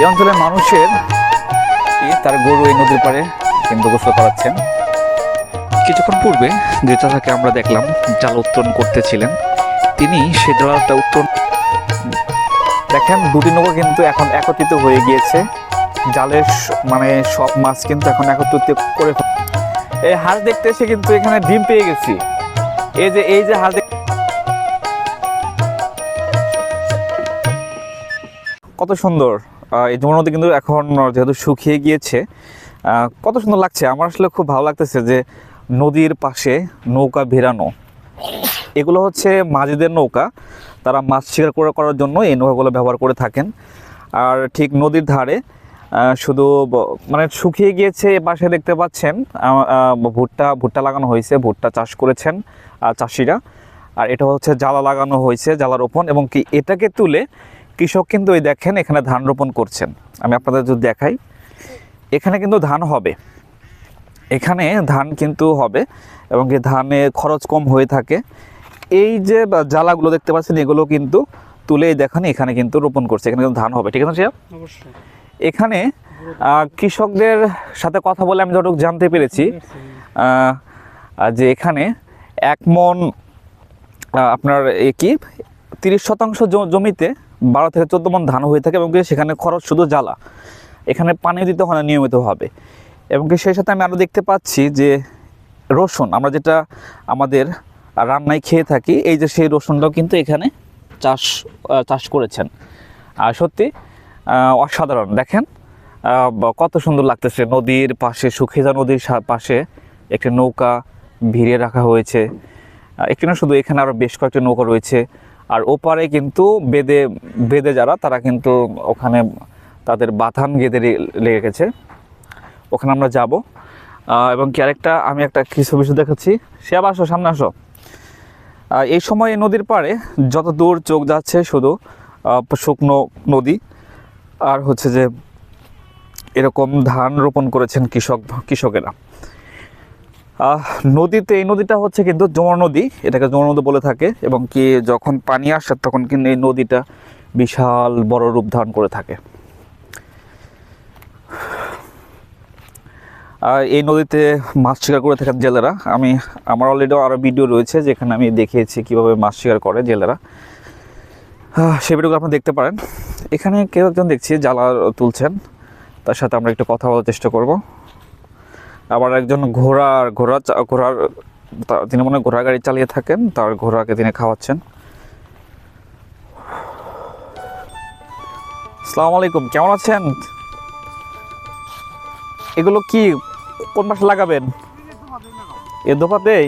এই অঞ্চলের মানুষের তার গরু এই নদীর পাড়ে কিন্তু গোসল করাচ্ছেন। কিছুক্ষণ পূর্বে যে চাচাকে আমরা দেখলাম জাল উত্তোলন করতেছিলেন, তিনি সে জালটা উত্তোলন দেখেন দুটি নৌকা কিন্তু এখন একত্রিত হয়ে গিয়েছে। জালের মানে সব মাছ কিন্তু এখন একত্রিত করে এই হাঁস দেখতে এসে কিন্তু এখানে ডিম পেয়ে গেছি। এই যে হাঁস কত সুন্দর। এই যমুনা নদী কিন্তু এখন যেহেতু শুকিয়ে গিয়েছে, কত সুন্দর লাগছে। আমার আসলে খুব ভালো লাগতেছে যে নদীর পাশে নৌকা ভিড়ানো। এগুলো হচ্ছে মাঝিদের নৌকা, তারা মাছ শিকার করার জন্য এই নৌকাগুলো ব্যবহার করে থাকেন। আর ঠিক নদীর ধারে শুধু মানে শুকিয়ে গিয়েছে। এ পাশে দেখতে পাচ্ছেন ভুট্টা লাগানো হয়েছে, ভুট্টা চাষ করেছেন চাষিরা। আর এটা হচ্ছে জ্বালা লাগানো হয়েছে, জ্বালা রোপণ, এবং কি এটাকে তুলে কৃষক কিন্তু এই দেখেন এখানে ধান রোপণ করছেন। আমি আপনাদের যদি দেখাই, এখানে কিন্তু ধান হবে, এখানে ধান কিন্তু হবে, এবং কি ধানে খরচ কম হয়ে থাকে। এই যে জ্বালাগুলো দেখতে পাচ্ছেন এগুলো কিন্তু তুলে দেখেন এখানে কিন্তু রোপণ করছে, এখানে কিন্তু ধান হবে। ঠিক আছে সাহেব? অবশ্যই। এখানে কৃষকদের সাথে কথা বলে আমি যতটুকু জানতে পেরেছি যে এখানে 1 মণ আপনার কি 30% জমিতে 12 থেকে 14 মণ ধান হয়ে থাকে, এবং সেখানে খরচ শুধু জ্বালা, এখানে পানি দিতে হয় না নিয়মিতভাবে। এবং সেই সাথে আমি আরও দেখতে পাচ্ছি যে রসুন, আমরা যেটা আমাদের রান্নায় খেয়ে থাকি, এই যে সেই রসুনটাও কিন্তু এখানে চাষ করেছেন। আর সত্যি অসাধারণ। দেখেন কত সুন্দর লাগতেছে। নদীর পাশে, সুখেজা নদীর পাশে একটি নৌকা ভিড়িয়ে রাখা হয়েছে। একটি না শুধু, এখানে আরও বেশ কয়েকটি নৌকা রয়েছে। আর ওপারে কিন্তু বেদে যারা, তারা কিন্তু ওখানে তাদের বাথান গেঁথে লেগেছে, ওখানে আমরা যাব। এবং কি আরেকটা আমি একটা কিছু বিষয় দেখাচ্ছি। সে আবার আসো, সামনে আসো। এই সময় এই নদীর পাড়ে যত দূর চোখ যাচ্ছে শুধু শুকনো নদী, আর হচ্ছে যে এরকম ধান রোপণ করেছেন কৃষকেরা। নদীতে, এই নদীটা হচ্ছে কিন্তু যমুনা নদী, এটাকে যমুনা নদী বলে থাকে। এবং কি যখন পানি আসে তখন কিন্তু এই নদীটা বিশাল বড় রূপ ধারণ করে থাকে। এই নদীতে মাছ শিকার করে থাকেন জেলেরা। আমার অলরেডি আরও ভিডিও রয়েছে যেখানে আমি দেখিয়েছি কীভাবে মাছ শিকার করে জেলেরা, সেই ভিডিওগুলো আপনি দেখতে পারেন। এখানে কেউ একজন দেখছি জ্বালা তুলছেন, তার সাথে আমরা একটু কথা বলার চেষ্টা করব। আবার একজন ঘোড়ার তিনি মনে হয় ঘোড়া গাড়ি চালিয়ে থাকেন, তার ঘোড়াকে তিনি খাওয়াচ্ছেন। আসসালামু আলাইকুম, কেমন আছেন? এগুলো কি কোন পাশে লাগাবেন? এ দোপাতেই।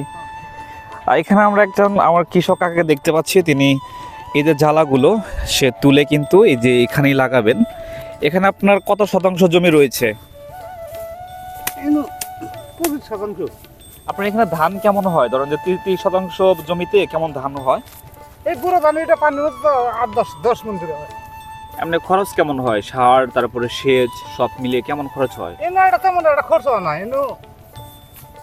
এখানে আমরা আমার কৃষক কাকাকে দেখতে পাচ্ছি, তিনি এই যে জ্বালাগুলো সে তুলে কিন্তু এই যে এখানেই লাগাবেন। এখানে আপনার কত শতাংশ জমি রয়েছে? 25%। আপনার এখানে ধান কেমন হয়? ধরেন যে 30% জমিতে কেমন ধান হয়? এই পুরো ধান এটা পানি হচ্ছে 8-10 মণ করে হয়। এমনি খরচ কেমন হয়? সার, তারপরে সেচ সব মিলিয়ে কেমন খরচ হয়? এনে এটা তেমন একটা খরচ হয় না, এনে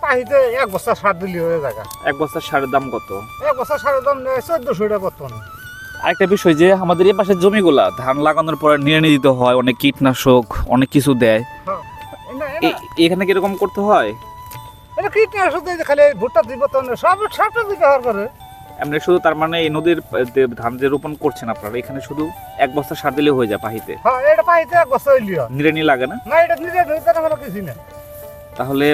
পাহিতে 1 বস্তা সার দিলে হয়ে যায়। 1 বস্তা সারের দাম কত? 1 বস্তা সারের দাম 1400 টাকা বর্তমানে। আরেকটা বিষয় যে আমাদের এই পাশের জমিগুলা ধান লাগানোর পরে নিড়ানি দিতে হয়, অনেক কীটনাশক অনেক কিছু দেয়। এখানে কিরকম করতে হয়? এটা কীটনাশক দিয়ে খালি ভুট্টা দিব তো সবটা ব্যবহার করে। এমনি শুধু, তার মানে এই নদীর ধান যে রোপণ করছেন আপনারা, এখানে শুধু 1 বস্তা সার দিলে হয়ে যায় পাহিতে? হ্যাঁ, এটা পাহিতে 1 বস্তা হইলি হয়। নিড়ানি লাগে না? না, এটা নিড়ানি হলো কিছু না। তাহলে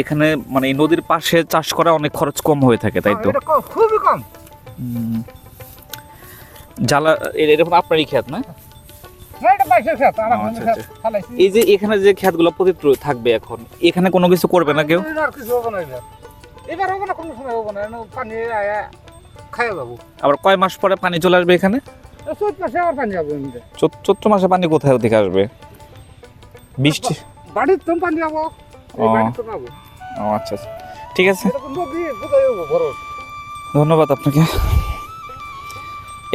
এখানে মানে এই নদীর পাশে চাষ করা অনেক খরচ কম হয়ে থাকে, তাই তো? এটা খুবই কম। জ্বালা এরকম আপনারই ক্ষেত না? এই যে এখানে যে ক্ষেতগুলো পতিত থাকবে, এখন এখানে কোনো কিছু করবে না কেউ? আবার কয় মাস পরে পানি চলে আসবে এখানে? চৈত্র মাসে পানি কোথায় থেকে আসবে? বৃষ্টি বাড়ির তো পানি যাবো। ও আচ্ছা, ঠিক আছে, ধন্যবাদ আপনাকে।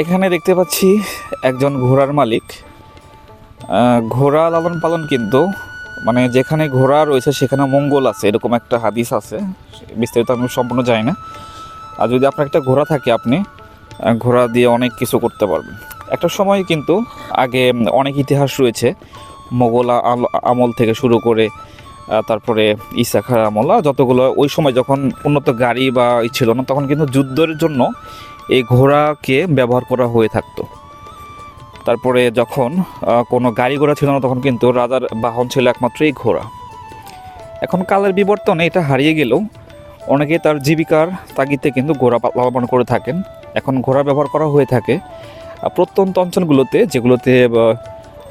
এখানে দেখতে পাচ্ছি একজন ঘোড়ার মালিক। ঘোড়া লালন পালন কিন্তু মানে যেখানে ঘোড়া রয়েছে সেখানে মঙ্গল আছে, এরকম একটা হাদিস আছে। বিস্তারিত আমি সম্পূর্ণ জানি না। আর যদি আপনার একটা ঘোড়া থাকে, আপনি ঘোড়া দিয়ে অনেক কিছু করতে পারবেন। একটা সময় কিন্তু আগে অনেক ইতিহাস রয়েছে, মোগল আমল থেকে শুরু করে তারপরে ঈসা খাঁর আমল, যতগুলো ওই সময় যখন উন্নত গাড়ি বা ছিল না, তখন কিন্তু যুদ্ধের জন্য এই ঘোড়াকে ব্যবহার করা হয়ে থাকতো। তারপরে যখন কোনো গাড়ি ঘোড়া ছিল না, তখন কিন্তু রাজার বাহন ছিল একমাত্র এই ঘোড়া। এখন কালের বিবর্তনে এটা হারিয়ে গেলেও অনেকে তার জীবিকার তাগিদে কিন্তু ঘোড়া লালন করে থাকেন। এখন ঘোড়া ব্যবহার করা হয়ে থাকে প্রত্যন্ত অঞ্চলগুলোতে, যেগুলোতে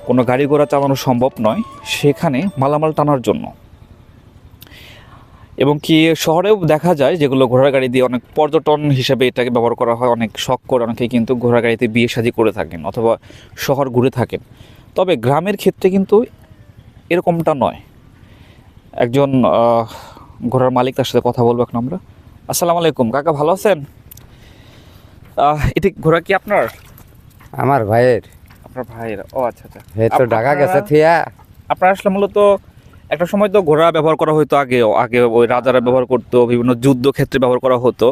কোনো গাড়ি ঘোড়া চালানো সম্ভব নয়, সেখানে মালামাল টানার জন্য। এবং কি শহরেও দেখা যায় যেগুলো ঘোড়ার গাড়ি দিয়ে অনেক পর্যটন হিসেবে এটাকে ব্যবহার করা হয়, অনেক শখ করে অনেকেই কিন্তু ঘোড়ার গাড়িতে বিয়ে শাদী করে থাকেন অথবা শহর ঘুরে থাকেন। তবে গ্রামের ক্ষেত্রে কিন্তু এরকমটা নয়। একজন ঘোড়ার মালিক, তার সাথে কথা বলবো এখন আমরা। আসসালামু আলাইকুম কাকা, ভালো আছেন? এটি ঘোড়া কি আপনার? আমার ভাইয়ের। আপনার ভাইয়ের? ও আচ্ছা আচ্ছা। হে তো ঢাকা গেছে থিয়া। আপনার আসলে মূলত একটা সময় তো ঘোড়া ব্যবহার করা হতো, আগে ওই রাজারা ব্যবহার করতো, বিভিন্ন যুদ্ধ ক্ষেত্রে ব্যবহার করা হতো।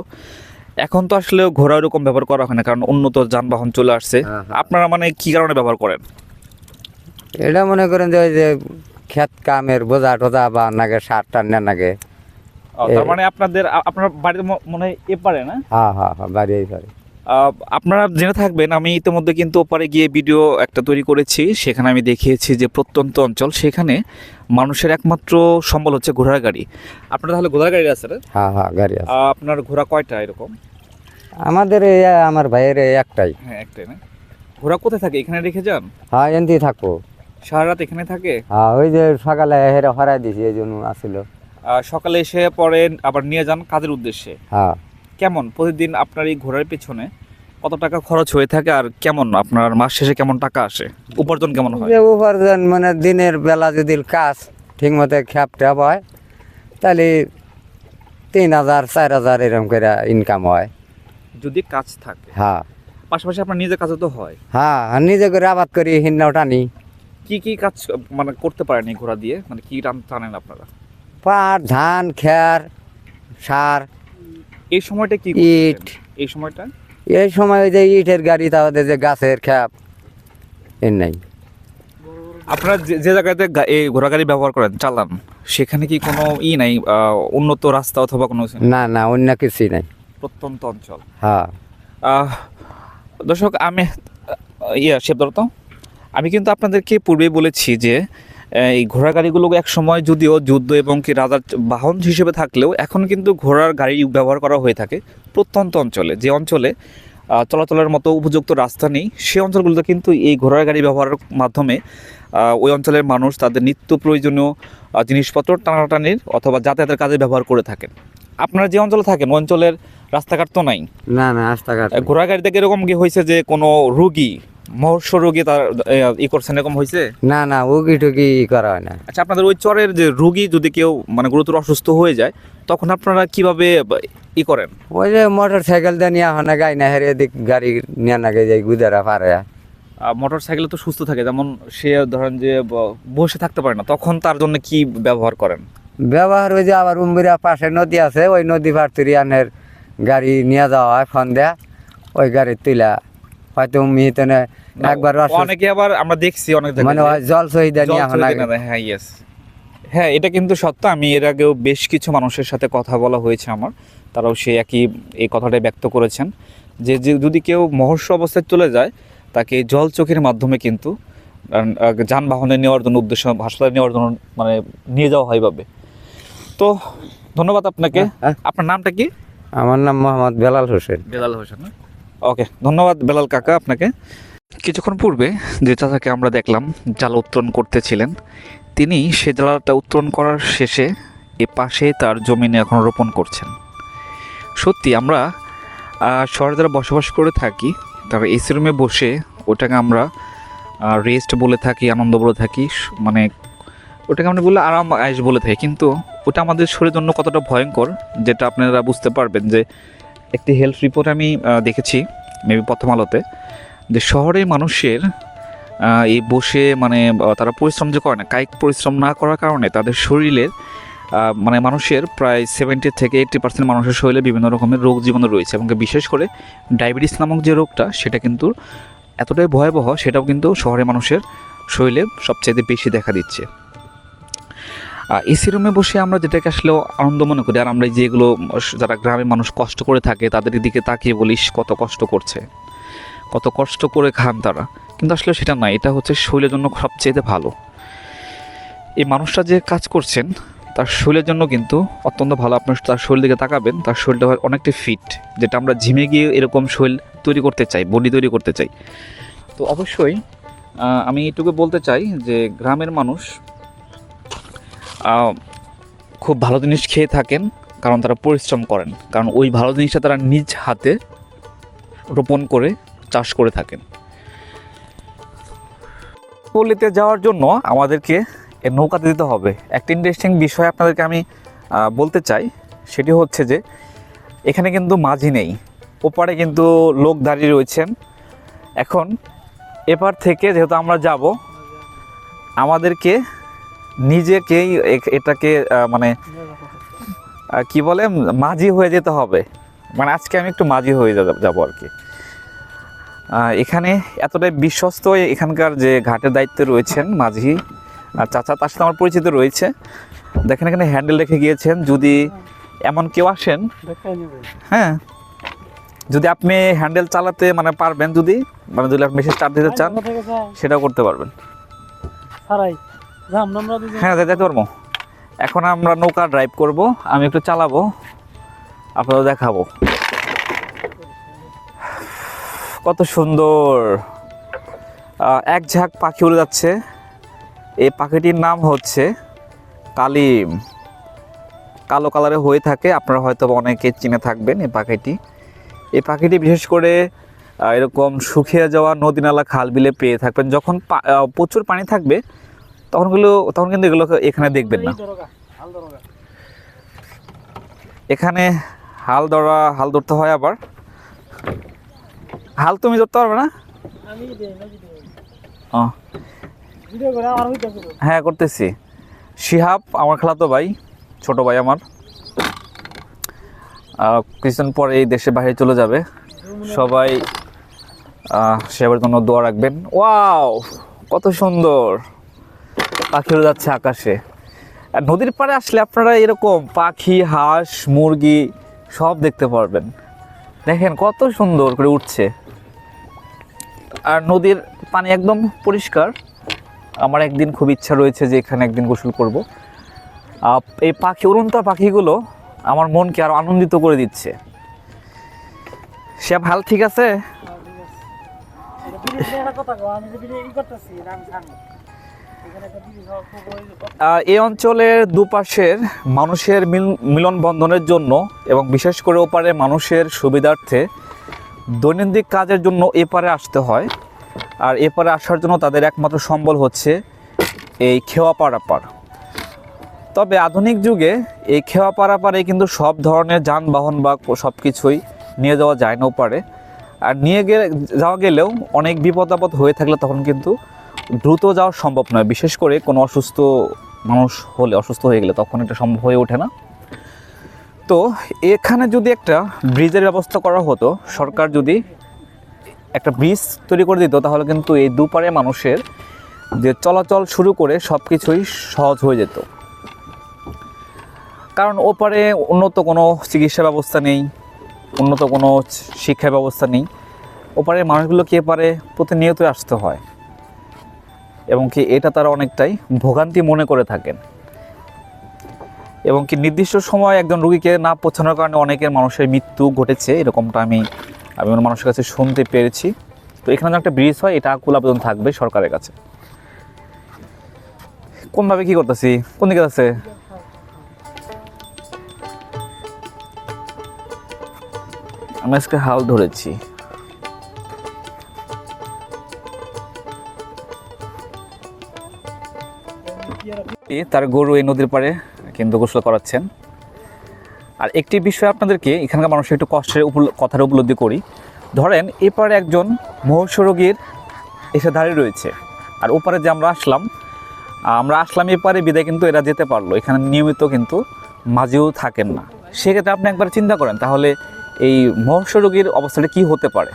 এখন তো আসলে ঘোড়া ওরকম ব্যবহার করা হয় না, কারণ উন্নত যানবাহন চলে আসছে। আপনারা মানে কি কারণে ব্যবহার করেন? এটা মনে করেন যে ওই যে ক্ষেত কামের বোঝা টোজা বা নাগে সার টান না নাগে। তার মানে আপনার বাড়িতে মনে হয় এপারে না? হ্যাঁ হ্যাঁ হ্যাঁ, বাড়ি এই পারে। আপনারা জেনে থাকবেন, আমি ইতিমধ্যে কিন্তু ওপারে গিয়ে ভিডিও একটা তৈরি করেছি, সেখানে আমি দেখিয়েছি যে প্রত্যন্ত অঞ্চল, সেখানে মানুষের একমাত্র সম্বল হচ্ছে ঘোড়ার গাড়ি। আপনার তাহলে ঘোড়ার গাড়ি আছে? হ্যাঁ হ্যাঁ, গাড়ি আছে। আপনার ঘোড়া কয়টা এরকম? আমাদের আমার ভাইয়ের একটাই। হ্যাঁ, একটাই না? ঘোড়া কোথায় থাকে? এখানে রেখে যান? হ্যাঁ, এনতেই থাকবো। সারা রাত এখানে থাকে? হ্যাঁ, ওই যে সকালে হেরে হরাই দিছি, এই জন্য আসিল। সকালে এসে পরে আবার নিয়ে যান কাজের উদ্দেশ্যে? হ্যাঁ। কেমন প্রতিদিন আপনার এই ঘোড়ার পেছনে কত টাকা খরচ হয়ে থাকে, আর কেমন আপনার মাস শেষে কেমন টাকা আসে, উপার্জন কেমন হয়? যে উপার্জন মানে দিনের বেলা যদি কাজ ঠিক মতো খ্যাপ ট্যাপ হয়, তাহলে 3,000 4,000 এরকম করে ইনকাম হয় যদি কাজ থাকে। হ্যাঁ। পাশাপাশি আপনার নিজের কাজও তো হয়? হ্যাঁ, আর নিজে করে আবাদ করি, হিন্নাও টানি। কি কি কাজ মানে করতে পারেন এই ঘোড়া দিয়ে, মানে কি টানেন আপনারা? পাট, ধান, খের, সার। এই সময়টা কি ইট। করতেন? এই সময়টা এই সময় ওই যে ইটের গাড়ি, তাহলে যে গাছের খ্যাপ এর নাই। আপনারা যে জায়গাতে এই ঘোড়া গাড়ি ব্যবহার করেন, চালান, সেখানে কি কোনো নাই উন্নত রাস্তা অথবা কোনো? না না, অন্য কিছুই নাই, প্রত্যন্ত অঞ্চল। হ্যাঁ। দর্শক, আমি শেবদত্ত, আমি কিন্তু আপনাদেরকে পূর্বেই বলেছি যে এই ঘোড়া গাড়িগুলো এক সময় যদিও যুদ্ধ এবং কি রাজার বাহন হিসেবে থাকলেও এখন কিন্তু ঘোড়ার গাড়ি ব্যবহার করা হয়ে থাকে প্রত্যন্ত অঞ্চলে। যে অঞ্চলে চলাচলের মতো উপযুক্ত রাস্তা নেই, সেই অঞ্চলগুলোতে কিন্তু এই ঘোড়ার গাড়ি ব্যবহারের মাধ্যমে ওই অঞ্চলের মানুষ তাদের নিত্য প্রয়োজনীয় জিনিসপত্র টানাটানির অথবা যাতায়াতের কাজে ব্যবহার করে থাকেন। আপনারা যে অঞ্চলে থাকেন ওই অঞ্চলের রাস্তাঘাট তো নাই? না না, রাস্তাঘাট ঘোড়া গাড়ি থেকে এরকম কি হয়েছে যে কোনো রোগী, মহর্ষ রোগী তার করছেন, এরকম হয়েছে? না না, উগি টুকি করা হয় না। আচ্ছা, আপনাদের ওই চরের যে রোগী যদি কেউ মানে গুরুতর অসুস্থ হয়ে যায়, তখন আপনারা কিভাবে করেন? ওই যে মোটর সাইকেল দিয়ে নিয়ে হয় না, গাই না হেরে দিক গাড়ি নিয়ে নাগে যাই গুদারা পারে। মোটর সাইকেলে তো সুস্থ থাকে, যেমন সে ধরেন যে বসে থাকতে পারে না, তখন তার জন্য কি ব্যবহার করেন? ব্যবহার ওই যে আবার উম্বিরা পাশে নদী আছে, ওই নদী পার তুরি আনের গাড়ি নিয়ে যাওয়া হয়, ফোন দেয়া, ওই গাড়ি তুলা হয়তো উম্মিতেনে একবার অনেকে আবার আমরা দেখছি অনেক মানে জল সহিদা নিয়ে হয় না। হ্যাঁ, ইয়েস, হ্যাঁ, এটা কিন্তু সত্য। আমি এর আগেও বেশ কিছু মানুষের সাথে কথা বলা হয়েছে আমার, তারাও সে এই কথাটাই ব্যক্ত করেছেন যে যদি কেউ মহর্ষ অবস্থায় চলে যায়, তাকে জল চোখের মাধ্যমে কিন্তু যানবাহনে নেওয়ার জন্য, উদ্দেশ্য হাসপাতালে নেওয়ার জন্য মানে নিয়ে যাওয়া হয় ভাবে। তো ধন্যবাদ আপনাকে। আপনার নামটা কি? আমার নাম মোহাম্মদ বেলাল হোসেন। বেলাল হোসেন, ওকে, ধন্যবাদ বেলাল কাকা আপনাকে। কিছুক্ষণ পূর্বে যে চাচাকে আমরা দেখলাম জাল উত্তোলন করতেছিলেন, তিনি সে জালটা উত্তোলন করার শেষে এ পাশে তার জমিনে এখন রোপণ করছেন। সত্যি আমরা শহরে যারা বসবাস করে থাকি, তারা এসি রুমে বসে ওটাকে আমরা রেস্ট বলে থাকি, আনন্দ বলে থাকি, মানে ওটাকে আমরা বলে আরাম আয়েশ বলে থাকি, কিন্তু ওটা আমাদের শরীরের জন্য কতটা ভয়ঙ্কর যেটা আপনারা বুঝতে পারবেন। যে একটি হেলথ রিপোর্ট আমি দেখেছি মেবি প্রথম আলোতে, যে শহরের মানুষের এই বসে মানে তারা পরিশ্রম যে করে না, কায়িক পরিশ্রম না করার কারণে তাদের শরীরের মানে মানুষের প্রায় 70 থেকে 80% মানুষের শরীরে বিভিন্ন রকমের রোগ জীবাণু রয়েছে, এবং বিশেষ করে ডায়াবেটিস নামক যে রোগটা, সেটা কিন্তু এতটাই ভয়াবহ সেটাও কিন্তু শহরের মানুষের শরীরে সবচাইতে বেশি দেখা দিচ্ছে। এসি রুমে বসে আমরা যেটাকে আসলে আনন্দ মনে করি, আর আমরা যেগুলো যারা গ্রামের মানুষ কষ্ট করে থাকে তাদের দিকে তাকিয়ে বলিস কত কষ্ট করছে, কত কষ্ট করে খান তারা, কিন্তু আসলে সেটা নয়, এটা হচ্ছে শরীরের জন্য সবচেয়ে ভালো। এই মানুষটা যে কাজ করছেন তার শরীরের জন্য কিন্তু অত্যন্ত ভালো। আপনার তার শরীর দিকে তাকাবেন, তার শরীরটা অনেকটা ফিট, যেটা আমরা জিমে গিয়ে এরকম শরীর তৈরি করতে চাই, বডি তৈরি করতে চাই। তো অবশ্যই আমি এটুকু বলতে চাই যে গ্রামের মানুষ খুব ভালো জিনিস খেয়ে থাকেন, কারণ তারা পরিশ্রম করেন, কারণ ওই ভালো জিনিসটা তারা নিজ হাতে রোপণ করে চাষ করে থাকেন। পল্লীতে যাওয়ার জন্য আমাদেরকে নৌকাতে দিতে হবে। একটা ইন্টারেস্টিং বিষয় আপনাদেরকে আমি বলতে চাই, সেটি হচ্ছে যে এখানে কিন্তু মাঝি নেই, ওপারে কিন্তু লোক দাঁড়িয়ে রয়েছেন। এখন এপার থেকে যেহেতু আমরা যাব, আমাদেরকে নিজেকেই এটাকে মানে কি বলে মাঝি হয়ে যেতে হবে। মানে আজকে আমি একটু মাঝি হয়ে যাব আর কি। এখানে এতটাই বিশ্বস্ত এখানকার যে ঘাটের দায়িত্বে রয়েছেন মাঝি চাচা, তার সাথে আমার পরিচিত রয়েছে। দেখেন এখানে হ্যান্ডেল রেখে গিয়েছেন, যদি এমন কেউ আসেন, হ্যাঁ, যদি আপনি হ্যান্ডেল চালাতে মানে পারবেন, যদি মানে যদি আপনি মেশিন স্টার্ট দিতে চান সেটাও করতে পারবেন। হ্যাঁ, যেতে পারবো। এখন আমরা নৌকা ড্রাইভ করব, আমি একটু চালাবো, আপনাদের দেখাবো কত সুন্দর এক ঝাঁক পাখি উড়ে যাচ্ছে। এই পাখিটির নাম হচ্ছে কালিম, কালো কালারে হয়ে থাকে, আপনারা হয়তো অনেকে চিনে থাকবেন এই পাখিটি বিশেষ করে এরকম শুকিয়ে যাওয়া নদী নালা খাল বিলে পেয়ে থাকবেন। যখন প্রচুর পানি থাকবে তখন কিন্তু এগুলো এখানে দেখবেন না। এখানে হাল ধরতে হয়, আবার হাল তুমি ধরতে পারবে না? হ্যাঁ, করতেছি। শিহাব আমার খালাতো ভাই, ছোট ভাই আমার, কিছুদিন পরে এই দেশের বাইরে চলে যাবে। সবাই শিহাবের জন্য দোয়া রাখবেন। ওয়াও, কত সুন্দর পাখি উড়ে যাচ্ছে আকাশে। আর নদীর পাড়ে আসলে আপনারা এরকম পাখি, হাঁস, মুরগি সব দেখতে পারবেন। দেখেন কত সুন্দর করে উঠছে, আর নদীর পানি একদম পরিষ্কার। আমার একদিন খুব ইচ্ছা রয়েছে যে এখানে একদিন গোসল করব। এই উড়ন্ত পাখিগুলো আমার মনকে আরো আনন্দিত করে দিচ্ছে। সে ভালো, ঠিক আছে। এই অঞ্চলের দুপাশের মানুষের মিলন বন্ধনের জন্য এবং বিশেষ করে ওপারে মানুষের সুবিধার্থে দৈনন্দিন কাজের জন্য এপারে আসতে হয়। আর এপারে আসার জন্য তাদের একমাত্র সম্বল হচ্ছে এই খেওয়া পারাপার। তবে আধুনিক যুগে এই খেওয়া পারাপারে কিন্তু সব ধরনের যানবাহন বা সব কিছুই নিয়ে যাওয়া যায় না ওপারে। আর যাওয়া গেলেও অনেক বিপদ আপদ হয়ে থাকলে তখন কিন্তু দ্রুত যাওয়া সম্ভব নয়। বিশেষ করে কোনো অসুস্থ হয়ে গেলে তখন এটা সম্ভব হয়ে ওঠে না। তো এখানে যদি একটা ব্রিজের ব্যবস্থা করা হতো, সরকার যদি একটা ব্রিজ তৈরি করে দিত, তাহলে কিন্তু এই দুপারে মানুষের যে চলাচল শুরু করে সব কিছুই সহজ হয়ে যেত। কারণ ওপারে উন্নত কোনো চিকিৎসা ব্যবস্থা নেই, উন্নত কোনো শিক্ষা ব্যবস্থা নেই। ওপারে মানুষগুলোকে এপারে প্রতিনিয়ত আসতে হয়, এবং কি এটা তারা অনেকটাই ভোগান্তি মনে করে থাকেন। এবং কি নির্দিষ্ট সময় একজন রোগীকে না পৌঁছানোর কারণে অনেকের মানুষের মৃত্যু ঘটেছে, এরকমটা আমি মানুষের কাছে শুনতে পেরেছি। তো এখানে যে একটা ব্রিজ হয়, এটা আকুল আবেদন থাকবে সরকারের কাছে। কোনভাবে কি করতেছি, কোন দিকে আছে? আমি আজকে হাল ধরেছি। তার গরু এই নদীর পাড়ে কিন্তু গোসল করাচ্ছেন। আর একটি বিষয় আপনাদেরকে এখানকার মানুষের একটু কষ্টের কথাটা উপলব্ধি করি। ধরেন এপারে একজন মুমূর্ষু রোগীর এসে দাঁড়িয়ে রয়েছে, আর ওপারে যে আমরা আসলাম এপারে বিদায় কিন্তু এরা যেতে পারলো। এখানে নিয়মিত কিন্তু মাঝিও থাকেন না। সেক্ষেত্রে আপনি একবার চিন্তা করেন, তাহলে এই মুমূর্ষু রোগীর অবস্থাটা কী হতে পারে।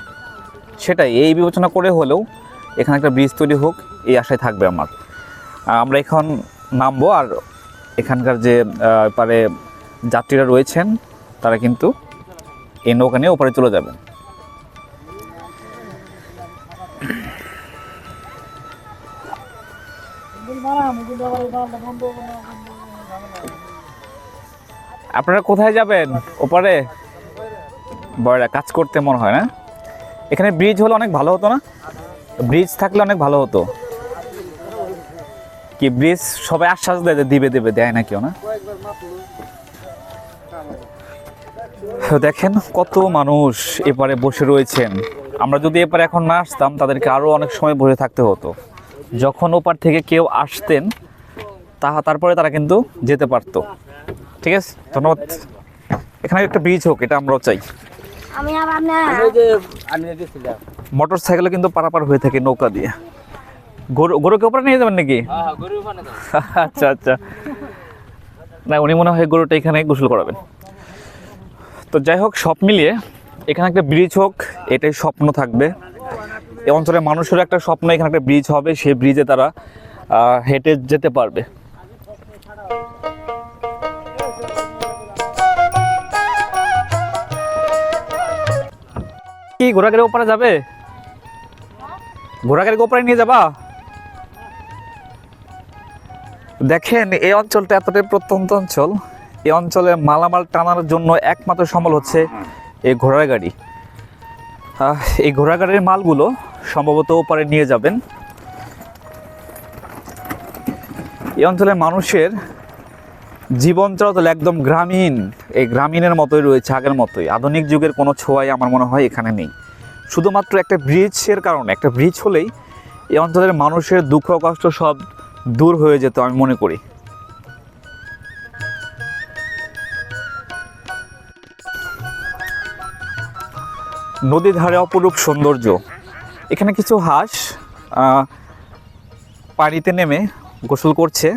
সেটাই এই বিবেচনা করে হলেও এখানে একটা ব্রিজ তৈরি হোক এই আশায় থাকবে আমার। আমরা এখন নামবো আর এখানকার যে পারে যাত্রীরা রয়েছেন তারা কিন্তু এই নৌকা নিয়ে ওপারে চলে যাবেন। আপনারা কোথায় যাবেন? ওপারে বড়রা কাজ করতে মনে হয় না? এখানে ব্রিজ হলে অনেক ভালো হতো না? ব্রিজ থাকলে অনেক ভালো হতো। কি ব্রিজ সবাই আশ্বাস দেয় যে দিবে দিবে, দেয় না কেউ না? দেখেন কত মানুষ এপারে বসে রয়েছেন। আমরা যদি এপারে এখন না আসতাম তাদেরকে আরও অনেক সময় বসে থাকতে হতো। যখন ওপার থেকে কেউ আসতেন তারপরে তারা কিন্তু যেতে পারতো। ঠিক আছে, ধন্যবাদ। এখানে একটা ব্রিজ হোক, এটা আমরাও চাই। মোটর সাইকেলে কিন্তু পারাপার হয়ে থাকে নৌকা দিয়ে। গরুকে ওপরে নিয়ে যাবেন নাকি? আচ্ছা আচ্ছা, না উনি মনে হয় গরুটা এখানে গোসল করাবেন। তো যাই হোক, সব মিলিয়ে এখানে একটা ব্রিজ হোক এটাই স্বপ্ন থাকবে। এই অঞ্চলের মানুষের একটা স্বপ্ন এখানে একটা ব্রিজ হবে, সেই ব্রিজে তারা হেঁটে যেতে পারবে। কি ঘোড়াগাড়ি ওপারে যাবে? ঘোড়াগাড়িকে ওপারে নিয়ে যাবা? দেখেন এই অঞ্চলটা এতটাই প্রত্যন্ত অঞ্চল, এই অঞ্চলে মালামাল টানার জন্য একমাত্র সম্বল হচ্ছে এই ঘোড়ার গাড়ি। এই ঘোড়া গাড়ির মালগুলো সম্ভবত ওপারে নিয়ে যাবেন। এই অঞ্চলের মানুষের জীবন চলাচল একদম গ্রামীণ, এই গ্রামীণের মতোই রয়েছে, আগের মতোই। আধুনিক যুগের কোনো ছোঁয়াই আমার মনে হয় এখানে নেই। শুধুমাত্র একটা ব্রিজের কারণে, একটা ব্রিজ হলেই এই অঞ্চলের মানুষের দুঃখ কষ্ট সব দূর হয়ে যেত আমি মনে করি। নদীর ধারে অপরূপ সৌন্দর্য। এখানে কিছু হাঁস পানিতে নেমে গোসল করছে,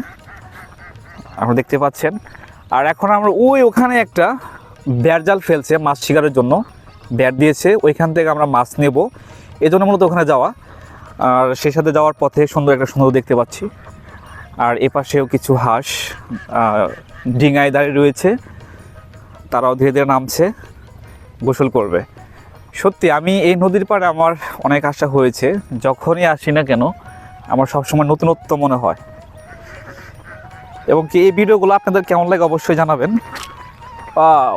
আপনারা দেখতে পাচ্ছেন। আর এখন আমরা ওখানে একটা বেড়জাল ফেলছে মাছ শিকারের জন্য, বেড় দিয়েছে, ওইখান থেকে আমরা মাছ নেব, এই জন্য মূলত ওখানে যাওয়া। আর সেই সাথে যাওয়ার পথে সুন্দর একটা সুন্দর দেখতে পাচ্ছি। আর এপাশেও কিছু হাঁস ডিঙায় দাঁড়িয়ে রয়েছে, তারাও ধীরে ধীরে নামছে, গোসল করবে। সত্যি আমি এই নদীর পাড়ে আমার অনেক আশা হয়েছে, যখনই আসি না কেন আমার সবসময় নতুনত্ব মনে হয়। এবং কি এই ভিডিওগুলো আপনাদের কেমন লাগে অবশ্যই জানাবেন। ওয়াও,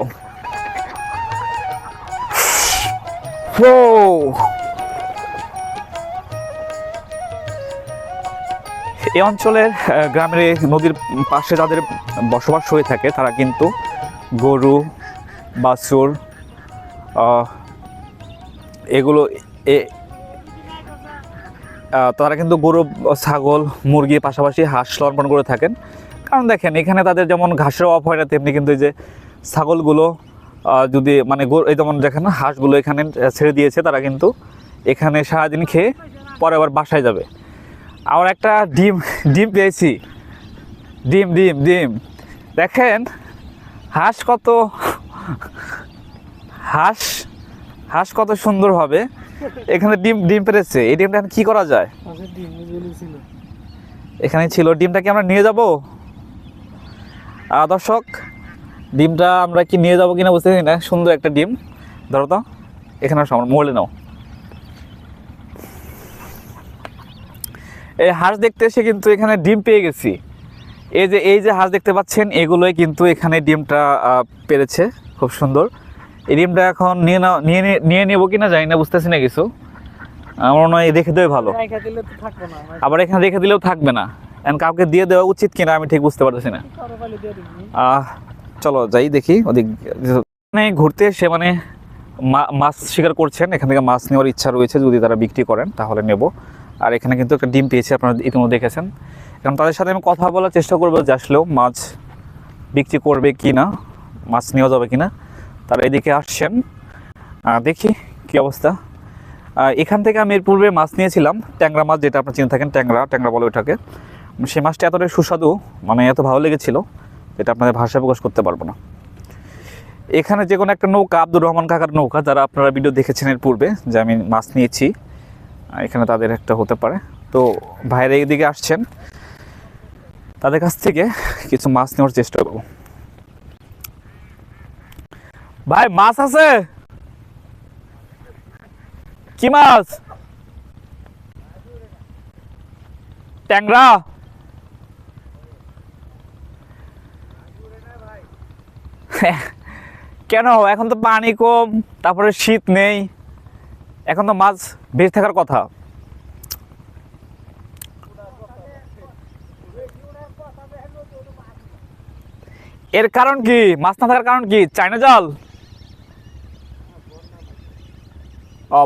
এই অঞ্চলের গ্রামের নদীর পাশে যাদের বসবাস হয়ে থাকে তারা কিন্তু গরু, বাছুর, এগুলো তারা কিন্তু গরু, ছাগল, মুরগির পাশাপাশি হাঁস লালন করে থাকেন। কারণ দেখেন এখানে তাদের যেমন ঘাসের অভাব হয় না, তেমনি কিন্তু এই যে ছাগলগুলো যদি মানে এই যেমন দেখেন না হাঁসগুলো এখানে ছেড়ে দিয়েছে, তারা কিন্তু এখানে সারাদিন খেয়ে পরে আবার বাসায় যাবে। আবার একটা ডিম পেয়েছি, ডিম দেখেন হাঁস কত সুন্দরভাবে এখানে ডিম পেরেছে। এই ডিমটা কি করা যায়? এখানে ছিল, ডিমটা কি আমরা নিয়ে যাব? দর্শক, ডিমটা আমরা কি নিয়ে যাবো কিনা বুঝতে পারি না। সুন্দর একটা ডিম, ধরো তো, এখানে মোড়ে নাও। এই হাঁস দেখতে এসে কিন্তু এখানে ডিম পেয়ে গেছি। এই যে হাঁস দেখতে পাচ্ছেন, এগুলোই কিন্তু এখানে ডিমটা পেরেছে, খুব সুন্দর। এই ডিমটা এখন নিয়ে নেবো কিনা জানি না, বুঝতেছি না কিছু। আমার মনে হয় রেখে দেওয়া ভালো, আবার এখানে রেখে দিলেও থাকবে না। এখন কাউকে দিয়ে দেওয়া উচিত কিনা আমি ঠিক বুঝতে পারতেছি না। চলো যাই দেখি ওদিক। ঘুরতে এসে মানে মাছ শিকার করছেন, এখান থেকে মাছ নেওয়ার ইচ্ছা রয়েছে, যদি তারা বিক্রি করেন তাহলে নেব। আর এখানে কিন্তু একটা ডিম পেয়েছি, আপনারা ইতিমধ্যে দেখেছেন। কারণ তাদের সাথে আমি কথা বলার চেষ্টা করবো যে আসলেও মাছ বিক্রি করবে কি না, মাছ নেওয়া যাবে কি না। তারা এদিকে আসছেন, দেখি কি অবস্থা। এখান থেকে আমি এর পূর্বে মাছ নিয়েছিলাম, ট্যাংরা মাছ, যেটা আপনারা চিনে থাকেন, ট্যাংরা বলে ওটাকে। সেই মাছটা এতটাই সুস্বাদু, মানে এত ভালো লেগেছিল, এটা আপনাদের ভাষায় প্রকাশ করতে পারবো না। এখানে যে কোনো একটা নৌকা, আব্দুর রহমান কাকার নৌকা, যারা আপনারা ভিডিও দেখেছেন এর পূর্বে যে আমি মাছ নিয়েছি, এখানে তাদের একটা হতে পারে। তো ভাইরা এইদিকে আসছেন, তাদের কাছ থেকে কিছু মাছ নেওয়ার চেষ্টা করব। ভাই মাছ আছে? কি মাছ? ট্যাংরা? কেন? এখন তো পানি কম, তারপরে শীত নেই, এখন তো মাছ বেঁচে থাকার কথা। এর কারণ কি? মাছ না থাকার কারণ কি? চায়না জাল?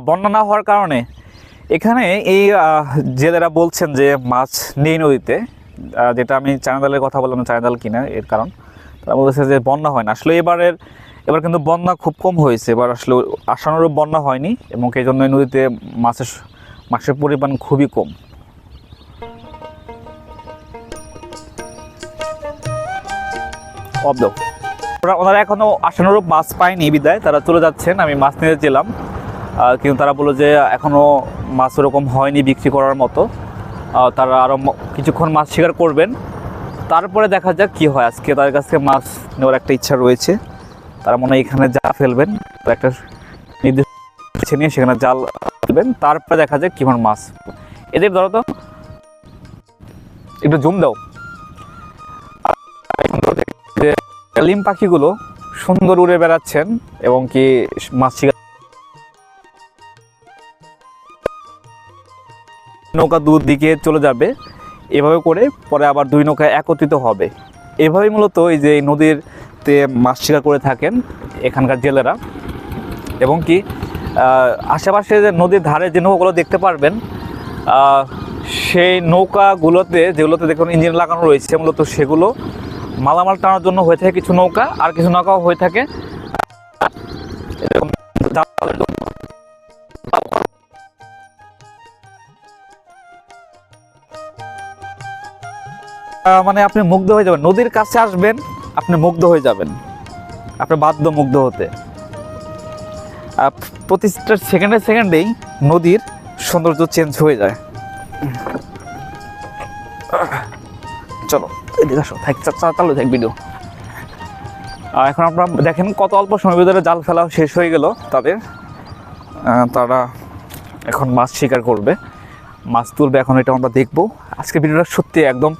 বন্যা না হওয়ার কারণে। এখানে এই জেলেরা বলছেন যে মাছ নেই নদীতে, যেটা আমি চায়না জালের কথা বললাম, চায়না জাল কিনা এর কারণ। তারা বলছে যে বন্যা হয় না। আসলে এবার কিন্তু বন্যা খুব কম হয়েছে, এবার আসলে আশানুরূপ বন্যা হয়নি, এবং এই জন্য নদীতে মাছের পরিমাণ খুবই কম। ওনারা এখনো আশানুরূপ মাছ পায়নি বিদায় তারা চলে যাচ্ছেন। আমি মাছ নিতে চেলাম, কিন্তু তারা বললো যে এখনও মাছ ওরকম হয়নি বিক্রি করার মতো, তারা আরও কিছুক্ষণ মাছ শিকার করবেন, তারপরে দেখা যাক কি হয়। আজকে তাদের কাছ থেকে মাছ নেওয়ার একটা ইচ্ছা রয়েছে। তারা মনে হয় এখানে জাল ফেলবেন, একটা নির্দিষ্ট নিয়ে সেখানে জাল ফেলবেন, তারপরে দেখা যাক কি মাছ। এদের ধরো তো একটু জুম দাও। লিম পাখিগুলো সুন্দর উড়ে বেড়াচ্ছেন এবং কি মাছ শিকার। নৌকা দূর দিকে চলে যাবে, এভাবে করে পরে আবার দুই নৌকা একত্রিত হবে। এভাবেই মূলত এই যে নদীরতে মাছ শিকার করে থাকেন এখানকার জেলেরা। এবং কি আশেপাশে যে নদীর ধারে যে নৌকাগুলো দেখতে পারবেন, সেই নৌকাগুলোতে যেগুলোতে দেখুন ইঞ্জিন লাগানো রয়েছে, মূলত সেগুলো মালামাল টানার জন্য হয়ে থাকে কিছু নৌকা, আর কিছু নৌকাও হয়ে থাকে মানে আপনি মুগ্ধ হয়ে যাবেন। নদীর কাছে আসবেন, আপনি মুগ্ধ হয়ে যাবেন, আপনি বাধ্য মুগ্ধ হতে। প্রতিটা সেকেন্ডেই নদীর সৌন্দর্য চেঞ্জ হয়ে যায়। চলো এদিকে আসো, চালু থাক ভিডিও। এখন আপনারা দেখেন কত অল্প সময়ের ভিতরে জাল ফেলা শেষ হয়ে গেল তাদের। তারা এখন মাছ শিকার করবে, মাছ তুলবে, এখন এটা আমরা দেখবো। আজকে ভিডিওটা সত্যি একদম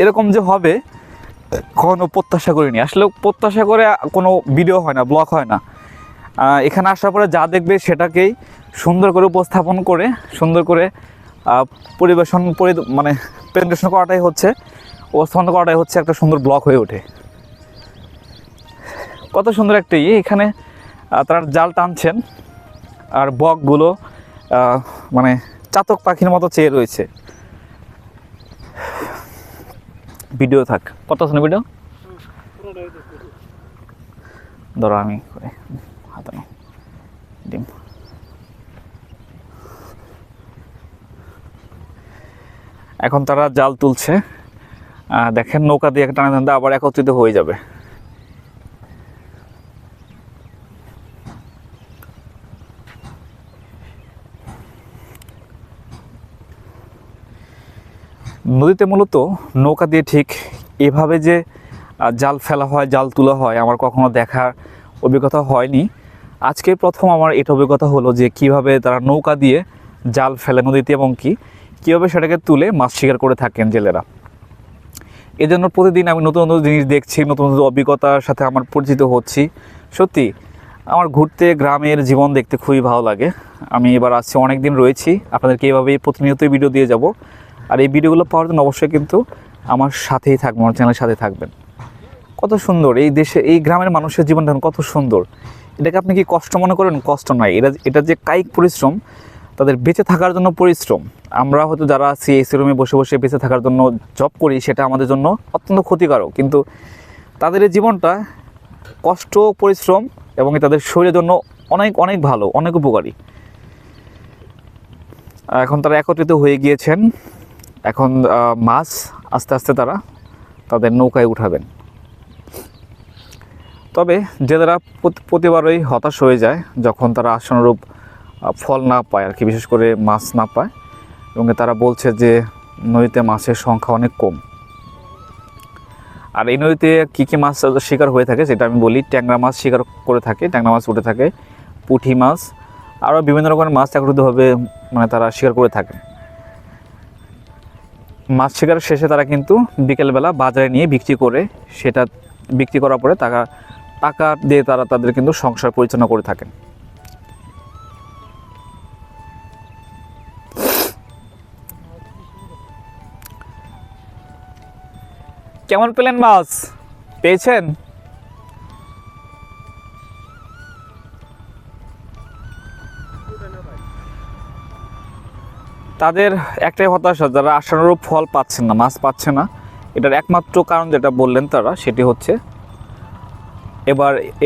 এরকম যে হবে কখনো প্রত্যাশা করিনি। আসলে প্রত্যাশা করে কোনো ভিডিও হয় না, ব্লগ হয় না। এখানে আসার পরে যা দেখবে সেটাকেই সুন্দর করে উপস্থাপন করে সুন্দর করে মানে প্রেজেন্টেশন করাটাই হচ্ছে, উপস্থাপন করাটাই হচ্ছে একটা সুন্দর ব্লগ হয়ে ওঠে। কত সুন্দর একটা এখানে তারা জাল টানছেন, আর বকগুলো মানে চাতক পাখির মতো চেয়ে রয়েছে। ভিডিও থাক, কত আছে না ভিডিও? ধরো আমি হাতানো ডিম। এখন তারা জাল তুলছে, দেখেন নৌকা দিয়ে টানা টানতে আবার একত্রিত হয়ে যাবে। নদীতে মূলত নৌকা দিয়ে ঠিক এভাবে যে জাল ফেলা হয়, জাল তোলা হয়, আমার কখনো দেখার অভিজ্ঞতা হয়নি। আজকে প্রথম আমার এটা অভিজ্ঞতা হলো যে কিভাবে তারা নৌকা দিয়ে জাল ফেলে নদীতে, এবং কীভাবে সেটাকে তুলে মাছ শিকার করে থাকেন জেলেরা। এই জন্য প্রতিদিন আমি নতুন নতুন জিনিস দেখছি, নতুন নতুন অভিজ্ঞতার সাথে আমার পরিচিত হচ্ছি। সত্যি আমার ঘুরতে, গ্রামের জীবন দেখতে খুবই ভালো লাগে। আমি এবার আসছি, অনেক দিন রয়েছি, আপনাদেরকে এইভাবেই প্রতিনিয়তই ভিডিও দিয়ে যাব। আর এই ভিডিওগুলো পাওয়ার জন্য অবশ্যই কিন্তু আমার সাথেই থাকবেন, আমার চ্যানেলের সাথে থাকবেন। কত সুন্দর এই দেশে, এই গ্রামের মানুষের জীবনটা কত সুন্দর। এটাকে আপনি কি কষ্ট মনে করেন? কষ্ট নয়, এটা যে কায়িক পরিশ্রম, তাদের বেঁচে থাকার জন্য পরিশ্রম। আমরা হয়তো যারা আছি এসি রুমে বসে বসে বেঁচে থাকার জন্য জব করি, সেটা আমাদের জন্য অত্যন্ত ক্ষতিকারক, কিন্তু তাদের এই জীবনটা কষ্ট, পরিশ্রম এবং তাদের শরীরের জন্য অনেক অনেক ভালো, অনেক উপকারী। এখন তারা একত্রিত হয়ে গিয়েছেন। এখন মাছ আস্তে আস্তে তারা তাদের নৌকায় উঠাবেন। তো তবে জেলেরা প্রতিবারই হতাশ হয়ে যায় যখন তারা আশানুরূপ ফল না পায় আর কি, বিশেষ করে মাছ না পায়, এবং তারা বলছে যে নদীতে মাছের সংখ্যা অনেক কম। আর এই নদীতে কী কী মাছ শিকার হয়ে থাকে সেটা আমি বলি। ট্যাংরা মাছ শিকার করে থাকে, ট্যাংরা মাছ উঠে থাকে, পুঁটি মাছ, আরও বিভিন্ন রকমের মাছ একত্রিতভাবে মানে তারা শিকার করে থাকে। মাছ শিকারের শেষে তারা কিন্তু বিকেলবেলা বাজারে নিয়ে বিক্রি করে, সেটা বিক্রি করার পরে টাকা দিয়ে তারা তাদের কিন্তু সংসার পরিচালনা করে থাকেন। কেমন পেলেন মাছ? পেয়েছেন? তাদের একটাই হতাশা, যারা আশানুরূপ ফল পাচ্ছেন না, মাছ পাচ্ছে না। এটার একমাত্র কারণ যেটা বললেন তারা, সেটি হচ্ছে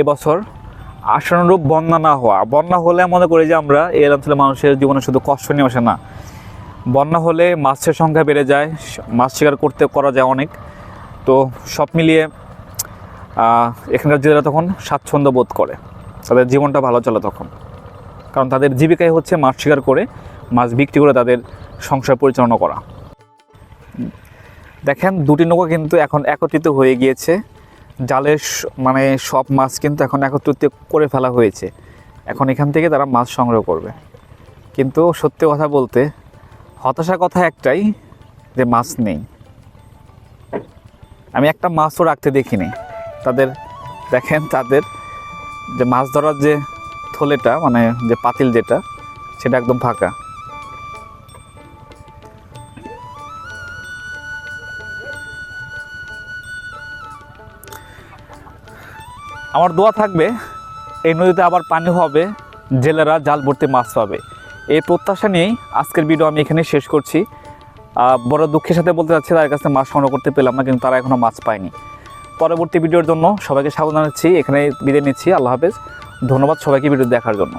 এবছর আশানুরূপ বন্যা না হওয়া। বন্যা হলে মনে করি যে আমরা এই অঞ্চলের মানুষের জীবনে শুধু কষ্ট নিয়ে আসে না, বন্যা হলে মাছের সংখ্যা বেড়ে যায়, মাছ শিকার করা যায় অনেক। তো সব মিলিয়ে এখানকার জেলেরা তখন স্বাচ্ছন্দ্য বোধ করে, তাদের জীবনটা ভালো চলে তখন, কারণ তাদের জীবিকাই হচ্ছে মাছ শিকার করে, মাছ বিক্রি করে তাদের সংসার পরিচালনা করা। দেখেন দুটি নৌকা কিন্তু এখন একত্রিত হয়ে গিয়েছে, জালের মানে সব মাছ কিন্তু এখন একত্রিত করে ফেলা হয়েছে। এখন এখান থেকে তারা মাছ সংগ্রহ করবে। কিন্তু সত্যি কথা বলতে হতাশার কথা একটাই, যে মাছ নেই। আমি একটা মাছও রাখতে দেখিনি তাদের। দেখেন তাদের যে মাছ ধরার যে থলেটা, মানে যে পাতিল যেটা, সেটা একদম ফাঁকা। আমার দোয়া থাকবে এই নদীতে আবার পানি হবে, জেলেরা জাল ভর্তি মাছ পাবে। এই প্রত্যাশা নিয়েই আজকের ভিডিও আমি এখানে শেষ করছি। বড় দুঃখের সাথে বলতে চাচ্ছি, তাদের কাছে মাছ সংগ্রহ করতে পেলাম না, কিন্তু তারা এখনও মাছ পায়নি। পরবর্তী ভিডিওর জন্য সবাইকে স্বাগত জানাচ্ছি, এখানে বিদায় নিচ্ছি। আল্লাহ হাফেজ। ধন্যবাদ সবাইকে ভিডিও দেখার জন্য।